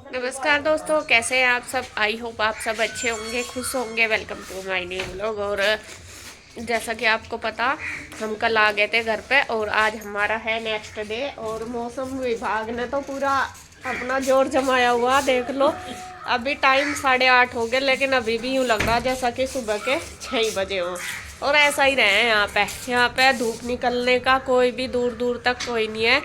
नमस्कार दोस्तों, कैसे हैं आप सब। आई होप आप सब अच्छे होंगे, खुश होंगे। Welcome to my new vlog. और जैसा कि आपको पता, हम कल आ गए थे घर पे और आज हमारा है नेक्स्ट डे। और मौसम विभाग ने तो पूरा अपना जोर जमाया हुआ, देख लो। अभी टाइम 8:30 हो गए, लेकिन अभी भी यूँ लग रहा जैसा कि सुबह के 6 बजे हो। और ऐसा ही रहे हैं यहाँ पे धूप निकलने का कोई भी दूर दूर तक कोई नहीं है।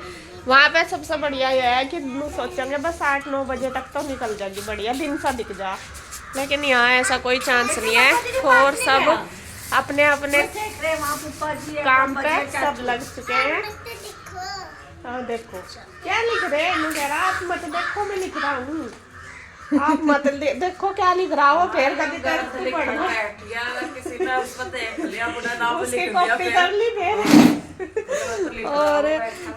वहाँ पे सबसे बढ़िया यह है कि सोचेंगे बस 8-9 बजे तक तो निकल जाएगी, बढ़िया दिन सा दिख जा। लेकिन यहाँ ऐसा कोई चांस नहीं है और सब अपने अपने काम पे सब लग चुके हैं। हाँ देखो क्या लिख रहे हैं, कह रहा आप मत देखो, मैं लिख रहा हूँ, आप मत देखो क्या लिख रहा हो। फिर कभी कर ली फिर। और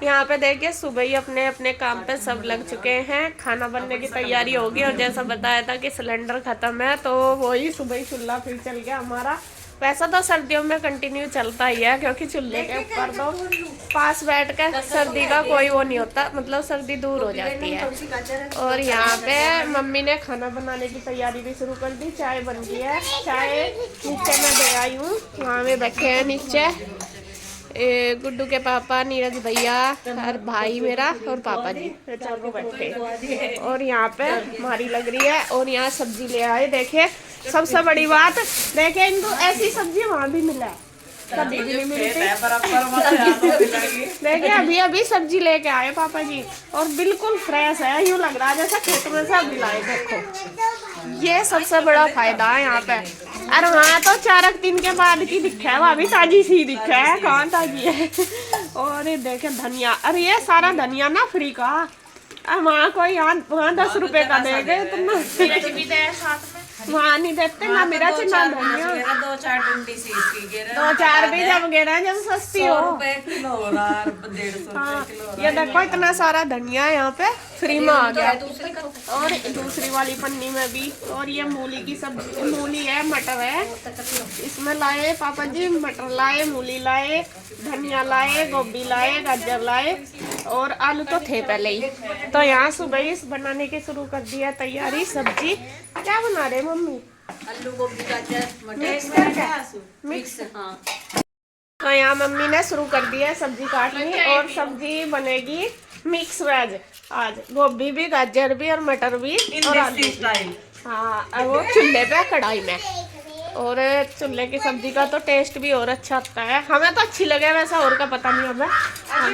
यहाँ पे देखिए सुबह ही अपने अपने काम पे सब लग चुके हैं। खाना बनने की तैयारी होगी और जैसा बताया था कि सिलेंडर खत्म है तो वही सुबह ही चूल्हा फिर चल गया हमारा। वैसा तो सर्दियों में कंटिन्यू चलता ही है, क्योंकि चूल्हे के ऊपर तो पास बैठ कर सर्दी का कोई वो नहीं होता, मतलब सर्दी दूर हो जाती है। और यहाँ पे मम्मी ने खाना बनाने की तैयारी भी शुरू कर दी। चाय बन गई है, चाय नीचे मैं दे आई हूँ, वहाँ में बैठे हैं नीचे गुड्डू के पापा, नीरज भैया और भाई मेरा और पापा जी चारों बैठे। और यहाँ पे हमारी लग रही है और यहाँ सब्जी ले आए। देखे सबसे बड़ी बात, देखे इनको ऐसी सब्जी वहाँ भी मिला है, कभी भी नहीं मिलती। देखिए अभी अभी सब्जी लेके आए पापा जी और बिल्कुल फ्रेश है, यूँ लग रहा है जैसा खेत में से अभी लाए। देखो ये सबसे बड़ा फायदा है यहाँ पे। अरे हाँ तो 4 दिन के बाद की दिखा है, वहाँ भी ताजी सी दिखा है, कहाँ ताजी है। और ये देखे धनिया, अरे ये सारा धनिया ना फ्री का, वहाँ कोई वहाँ 10 रुपए का दे गए तुम, वहाँ नहीं देते ना मेरा चिन्ह धनिया। 2-4 भी जब गिरा जब सस्ती हो। हाँ ये देखो इतना सारा धनिया यहाँ पे फ्री में आ गया। और दूसरी वाली पन्नी में भी। और ये मूली की सब्जी, मूली है, मटर है, इसमें लाए पापा जी। मटर लाए, मूली लाए, धनिया लाए, गोभी लाए, गाजर लाए और आलू तो थे पहले ही। तो यहाँ सुबह ही बनाने के शुरू कर दिया तैयारी। सब्जी क्या बना रहे मम्मी? आलू गोभी गाजर मटर मिक्स। हाँ तो यहाँ मम्मी ने शुरू कर दिया है सब्जी काटनी और सब्जी बनेगी मिक्स वेज आज। गोभी भी, गाजर भी और मटर भी और आलू। हाँ वो चूल्हे पे कढ़ाई में। और चूल्हे की सब्जी का तो टेस्ट भी और अच्छा आता है। हमें तो अच्छी लगे, वैसा और का पता नहीं, हमें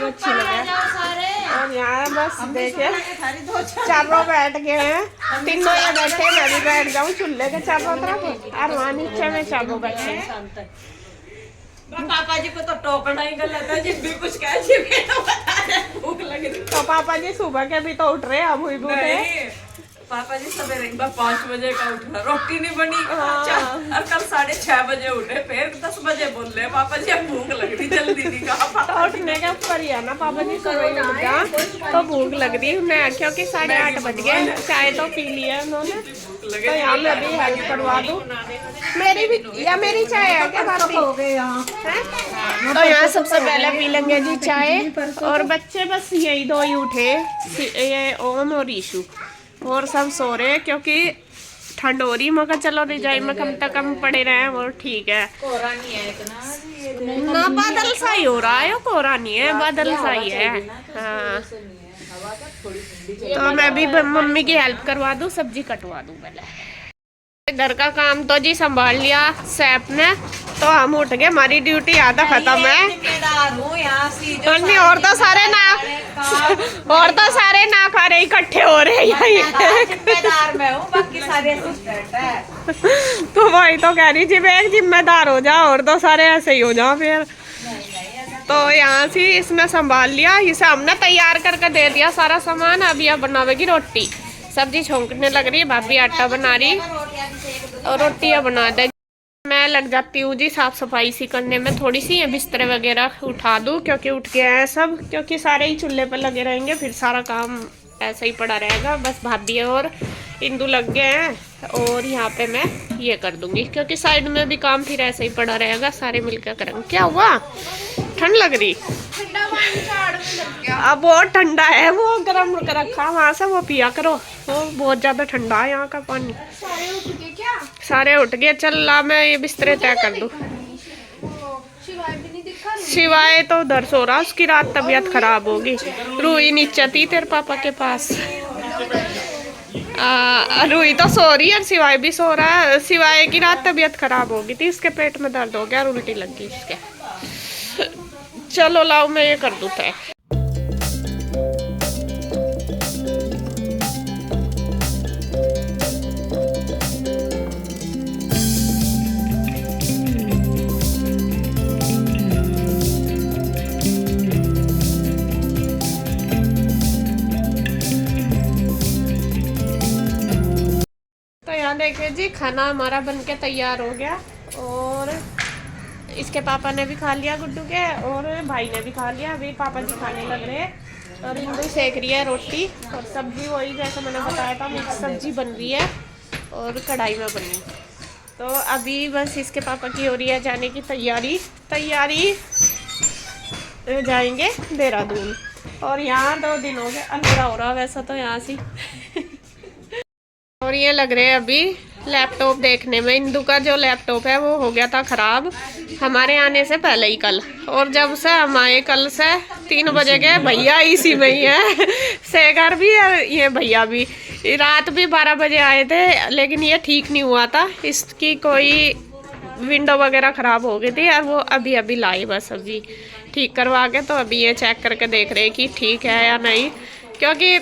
अच्छी लगे। और यहाँ बस देखे चारों बैठ गए हैं, तीनों ये बैठे, मैं भी बैठ जाऊँ चूल्हे के चारों तरफ और वहाँ नीचे में चारों बैठे हैं। पापा जी को तो टोकना ही गलत है, जिस भी कुछ कहे तो बता रहे भूख लग रही। तो पापा जी सुबह के भी तो उठ रहे, अब हुई उठे। पापा जी सवेरे 5 बजे का उठा, रोटी नहीं बनी। और कल 6:30 बजे उठे, फिर 10 बजे बोल रहे पापा जी अब भूख लग रही, जल्दी नहीं कहा। तो उठने के ऊपर ही है ना पापा जी, सुबह उठ जा तो भूख लग रही है, क्योंकि 8:30 बज गए। चाय तो पी ली है उन्होंने, तो यहाँ मैं भी हेल्प करवा दूँ। मेरी भी या मेरी चाय है क्या बात हो गए यहाँ? तो यहाँ सबसे पहले पी लेंगे जी चाय। और बच्चे बस यही 2 ही उठे, ये ओम और ईशु, और सब सो रहे क्योंकि ठंड हो रही। मगर चलो रजाई में कम तक कम पड़े रहे वो ठीक है। कोहरा नहीं है इतना ना, बादल सा ही हो रहा है, कोहरा नहीं है, बादल सा ही है। हाँ तो मैं भी मम्मी की हेल्प करवा दूँ, सब्जी कटवा दूँ पहले। घर का काम तो जी संभाल लिया सैफ ने, तो हम उठ गए, हमारी ड्यूटी आधा खत्म है। नहीं और तो सारे ना खा रहे इकट्ठे हो रहे जिम्मेदार मैं हूँ, बाकी सारे असिस्टेंट है। तो वही तो कह रही थी, एक जिम्मेदार हो जाओ और तो सारे ऐसे ही हो जाओ फिर। तो यहाँ से इसने संभाल लिया, इसे हमने तैयार करके दे दिया सारा सामान। अब यह बनावेगी रोटी, सब्जी छोंकने लग रही है, भाभी आटा बना रही और रोटियाँ बना दे। मैं लग जाती हूँ जी साफ सफाई सी करने में, थोड़ी सी बिस्तर वगैरह उठा दूँ क्योंकि उठ गया है सब, क्योंकि सारे ही चूल्हे पर लगे रहेंगे, फिर सारा काम ऐसा ही पड़ा रहेगा। बस भाभी और इंदू लग गए हैं और यहाँ पे मैं ये कर दूंगी, क्योंकि साइड में भी काम फिर ऐसे ही पड़ा रहेगा, सारे मिलकर करेंगे। क्या हुआ, ठंड लग रही? अब बहुत ठंडा है, वो गर्म कर रखा वहाँ से, वो पिया करो, वो बहुत ज्यादा ठंडा है यहाँ का पानी। सारे उठ गए क्या? सारे उठ गए। चल ला मैं ये बिस्तरे तय कर दूं। शिवाय भी नहीं दिखा। शिवाय तो उधर सो रहा, उसकी रात तबीयत खराब होगी। रूही नीचे थी तेरे पापा के पास। रूही तो सो रही है, शिवाय भी सो रहा है। शिवाय की रात तबीयत खराब होगी थी, इसके पेट में दर्द हो गया और उल्टी लग गई इसके। चलो लाओ मैं ये कर दूं तय। तो यहाँ देखिए जी, खाना हमारा बनके तैयार हो गया और इसके पापा ने भी खा लिया गुड्डू के, और भाई ने भी खा लिया। अभी पापा जी खाने लग रहे हैं और इंदु सेक रही है रोटी, और सब्जी वही जैसे मैंने बताया था, मिक्स सब्जी बन रही है और कढ़ाई में बनी। तो अभी बस इसके पापा की हो रही है जाने की तैयारी जाएंगे देहरादून। और यहाँ 2 दिन हो गए, अंधेरा हो रहा वैसा तो यहाँ से और ये लग रहे हैं अभी लैपटॉप देखने में। इंदु का जो लैपटॉप है वो हो गया था खराब हमारे आने से पहले ही कल, और जब से हम आए कल से 3 बजे गए, भैया इसी में ही है शेखर भी और ये भैया भी। रात भी 12 बजे आए थे, लेकिन ये ठीक नहीं हुआ था, इसकी कोई विंडो वगैरह खराब हो गई थी और वो अभी अभी लाई बस अभी ठीक करवा के। तो अभी ये चेक करके देख रहे हैं कि ठीक है या नहीं, क्योंकि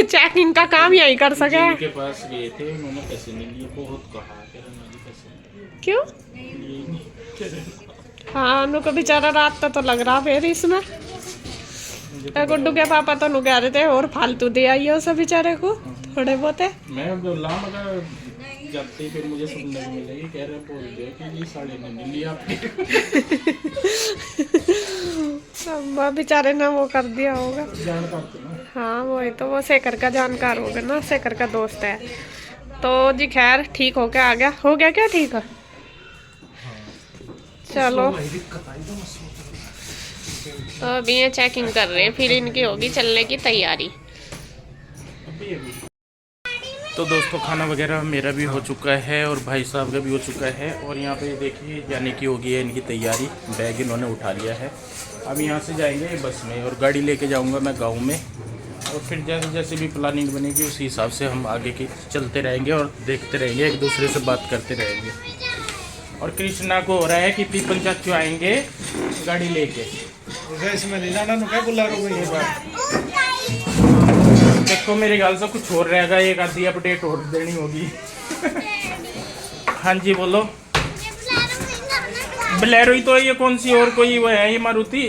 चेकिंग का काम यही कर सके। उनके पास गए थे, उन्होंने पैसे नहीं लिए, बहुत कहा कि मेरे पैसे नहीं क्यों? हाँ, उनको बेचारा रात तो लग रहा फिर इसमें। गुड्डू के पापा तो कह रहे थे और फालतू दे आई हो सब बेचारे को थोड़े बहुत है। मैं बोला मगर जाते फिर मुझे सुनने को मिलेगी, कह रहे बोल दिया कि ये 9.5 नहीं लिया आपने। बेचारे ने वो कर दिया होगा, जानकार थे ना। हाँ वही तो, वो शेखर का जानकार होगा ना, शेखर का दोस्त है। तो जी खैर ठीक हो गया, आ गया, हो गया क्या ठीक है? चलो तो अभी ये चेकिंग कर रहे हैं, फिर इनकी होगी चलने की तैयारी। तो दोस्तों खाना वगैरह मेरा भी हो चुका है और भाई साहब का भी हो चुका है, और यहाँ पे देखिए जाने की होगी है इनकी तैयारी। बैग इन्होंने उठा लिया है, अब यहाँ से जाएंगे बस में, और गाड़ी लेके जाऊँगा मैं गाँव में, और फिर जैसे जैसे भी प्लानिंग बनेगी उसी हिसाब से हम आगे की चलते रहेंगे और देखते रहेंगे, एक दूसरे से बात करते रहेंगे। और कृष्णा को हो रहा है कि पीपल चाचू आएंगे गाड़ी लेके, इसमें नहीं जाना तो क्या बुला रहा हूँ ये बात। देखो मेरे ख्याल से कुछ और रहेगा, एक आधी अपडेट और देनी होगी। हाँ जी बोलो। बोलेरो ही तो, ये कौन सी और कोई वो है ये मारुति?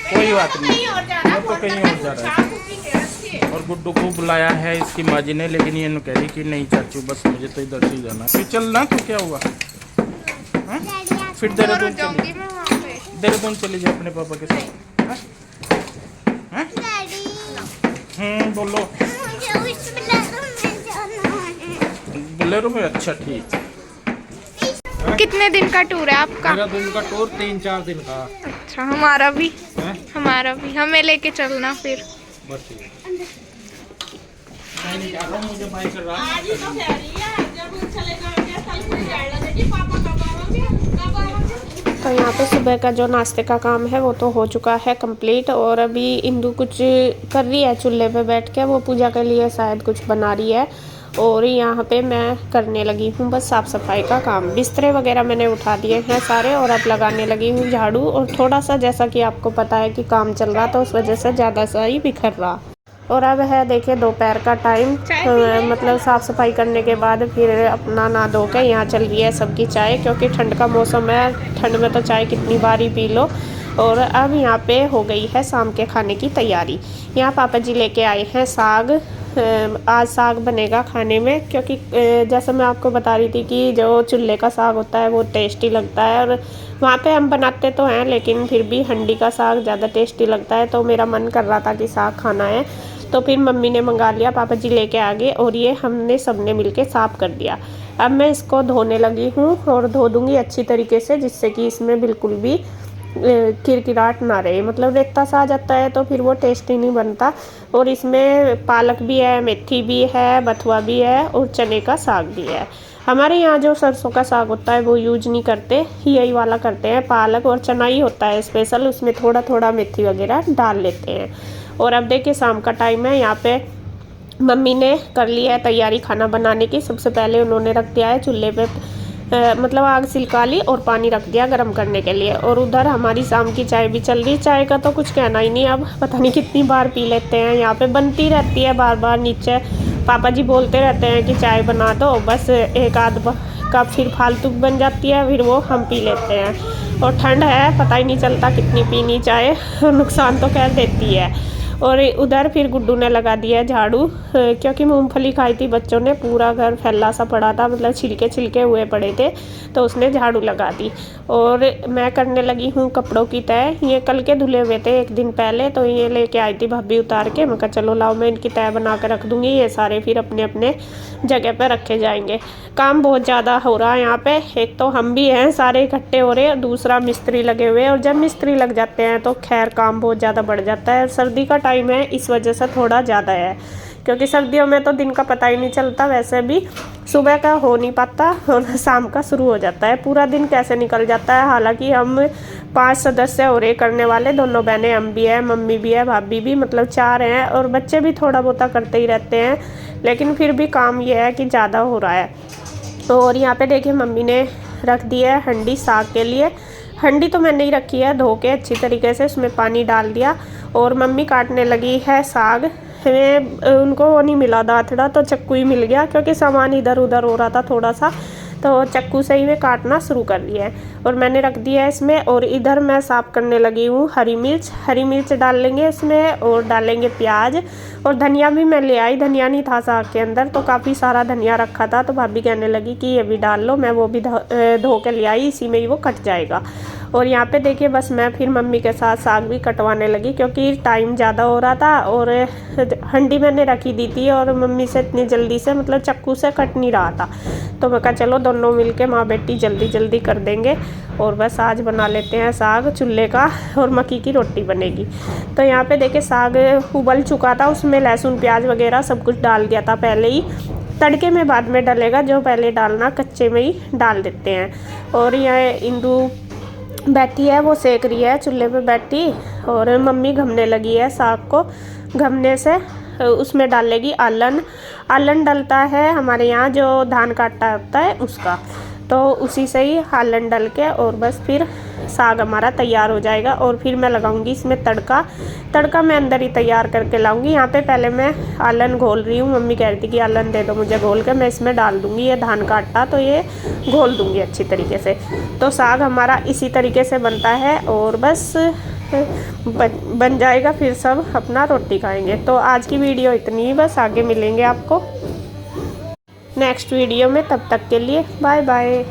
कोई बात नहीं, वो तो कहीं और जा रहा है। और गुड्डू को बुलाया है इसकी माँ जी ने, लेकिन ये कह रही कि नहीं चाचू बस मुझे तो इधर से जाना। फिर चलना तो क्या हुआ, फिर देहरादून चले जाए अपने पापा के साथ। बोलो। बोलेरो में, अच्छा ठीक। कितने दिन का टूर है आपका? मेरा दिन का टूर 3-4 दिन का। अच्छा हमारा भी है? हमारा भी, हमें लेके चलना फिर। बस ठीक है। मुझे बाई कर रहा है। तो यहाँ पे सुबह का जो नाश्ते का काम है वो तो हो चुका है कंप्लीट, और अभी इंदु कुछ कर रही है चूल्हे पे बैठ के, वो पूजा के लिए शायद कुछ बना रही है, और यहाँ पे मैं करने लगी हूँ बस साफ़ सफाई का काम। बिस्तरे वगैरह मैंने उठा दिए हैं सारे, और अब लगाने लगी हूँ झाड़ू, और थोड़ा सा जैसा कि आपको पता है कि काम चल रहा तो उस वजह से ज़्यादा सा ही बिखर रहा। और अब है देखिए दोपहर का टाइम, मतलब साफ़ सफाई करने के बाद फिर अपना नहा धो के यहाँ चल रही है सबकी चाय, क्योंकि ठंड का मौसम है, ठंड में तो चाय कितनी बार ही पी लो। और अब यहाँ पे हो गई है शाम के खाने की तैयारी। यहाँ पापा जी लेके आए हैं साग, आज साग बनेगा खाने में, क्योंकि जैसे मैं आपको बता रही थी कि जो चूल्हे का साग होता है वो टेस्टी लगता है, और वहाँ पे हम बनाते तो हैं लेकिन फिर भी हंडी का साग ज़्यादा टेस्टी लगता है। तो मेरा मन कर रहा था कि साग खाना है, तो फिर मम्मी ने मंगा लिया, पापा जी लेके आ गए, और ये हमने सबने मिलके साफ़ कर दिया। अब मैं इसको धोने लगी हूँ और धो दूँगी अच्छी तरीके से, जिससे कि इसमें बिल्कुल भी किरकिराट ना रहे, मतलब रेता सा आ जाता है तो फिर वो टेस्टी नहीं बनता। और इसमें पालक भी है, मेथी भी है, बथुआ भी है और चने का साग भी है। हमारे यहाँ जो सरसों का साग होता है वो यूज नहीं करते, यही वाला करते हैं, पालक और चना ही होता है स्पेशल, उसमें थोड़ा थोड़ा मेथी वगैरह डाल लेते हैं। और अब देखिए शाम का टाइम है, यहाँ पे मम्मी ने कर लिया है तैयारी खाना बनाने की। सबसे पहले उन्होंने रख दिया है चूल्हे पे मतलब आग सिलका ली और पानी रख दिया गर्म करने के लिए। और उधर हमारी शाम की चाय भी चल रही। चाय का तो कुछ कहना ही नहीं, अब पता नहीं कितनी बार पी लेते हैं, यहाँ पे बनती रहती है बार बार। नीचे पापा जी बोलते रहते हैं कि चाय बना दो, बस एक आध कप फिर फालतू बन जाती है, फिर वो हम पी लेते हैं। और ठंड है, पता ही नहीं चलता कितनी पीनी चाय, नुकसान तो खैर देती है। और उधर फिर गुड्डू ने लगा दिया है झाड़ू, क्योंकि मूंगफली खाई थी बच्चों ने, पूरा घर फैला सा पड़ा था, मतलब छिलके छिलके हुए पड़े थे, तो उसने झाड़ू लगा दी। और मैं करने लगी हूँ कपड़ों की तय। ये कल के धुले हुए थे एक दिन पहले, तो ये लेके आई थी भाभी उतार के। मैं कहा चलो लाओ मैं इनकी तय बना कर रख दूँगी, ये सारे फिर अपने अपने जगह पर रखे जाएंगे। काम बहुत ज़्यादा हो रहा है यहाँ पे, एक तो हम भी हैं सारे इकट्ठे हो रहे हैं, दूसरा मिस्त्री लगे हुए हैं। और जब मिस्त्री लग जाते हैं तो खैर काम बहुत ज़्यादा बढ़ जाता है। सर्दी का टाइम है इस वजह से थोड़ा ज़्यादा है, क्योंकि सर्दियों में तो दिन का पता ही नहीं चलता, वैसे भी सुबह का हो नहीं पाता और शाम का शुरू हो जाता है, पूरा दिन कैसे निकल जाता है। हालांकि हम 5 सदस्य हो रहे करने वाले, दोनों बहनें, हम भी है, मम्मी भी है, भाभी भी, मतलब 4 हैं। और बच्चे भी थोड़ा बहुत करते ही रहते हैं, लेकिन फिर भी काम ये है कि ज़्यादा हो रहा है। और यहाँ पे देखिए मम्मी ने रख दी है हंडी साग के लिए। हंडी तो मैंने ही रखी है धो के अच्छी तरीके से, उसमें पानी डाल दिया। और मम्मी काटने लगी है साग। हमें उनको वो नहीं मिला दाथड़ा, तो चक्कू ही मिल गया, क्योंकि सामान इधर उधर हो रहा था थोड़ा सा, तो चक्कू से ही वे काटना शुरू कर दिया है। और मैंने रख दिया है इसमें। और इधर मैं साफ़ करने लगी हूँ हरी मिर्च डाल लेंगे इसमें, और डालेंगे प्याज। और धनिया भी मैं ले आई, धनिया नहीं था साग के अंदर, तो काफ़ी सारा धनिया रखा था, तो भाभी कहने लगी कि ये भी डाल लो, मैं वो भी धो के ले आई, इसी में ही वो कट जाएगा। और यहाँ पे देखिए बस मैं फिर मम्मी के साथ साग भी कटवाने लगी, क्योंकि टाइम ज़्यादा हो रहा था। और हंडी मैंने रखी दी थी और मम्मी से इतनी जल्दी से, मतलब चक्कू से कट नहीं रहा था, तो मैं कहा चलो दोनों मिलके माँ बेटी जल्दी जल्दी कर देंगे। और बस आज बना लेते हैं साग चूल्हे का, और मक्की की रोटी बनेगी। तो यहाँ पे देखिए साग उबल चुका था, उसमें लहसुन प्याज वगैरह सब कुछ डाल दिया था पहले ही, तड़के में बाद में डलेगा, जो पहले डालना कच्चे में ही डाल देते हैं। और यह इंदू बैठी है, वो सेक रही है चूल्हे पे बैठी, और मम्मी घमने लगी है साग को। घमने से उसमें डालेगी आलन डलता है हमारे यहाँ, जो धान का आटा होता है उसका, तो उसी से ही आलन डल के, और बस फिर साग हमारा तैयार हो जाएगा। और फिर मैं लगाऊंगी इसमें तड़का मैं अंदर ही तैयार करके लाऊंगी। यहाँ पे पहले मैं आलन घोल रही हूँ, मम्मी कह रही थी कि आलन दे दो मुझे घोल के, मैं इसमें डाल दूँगी ये धान का आटा, तो ये घोल दूँगी अच्छी तरीके से। तो साग हमारा इसी तरीके से बनता है, और बस बन जाएगा, फिर सब अपना रोटी खाएंगे। तो आज की वीडियो इतनी ही, बस आगे मिलेंगे आपको नेक्स्ट वीडियो में, तब तक के लिए बाय बाय।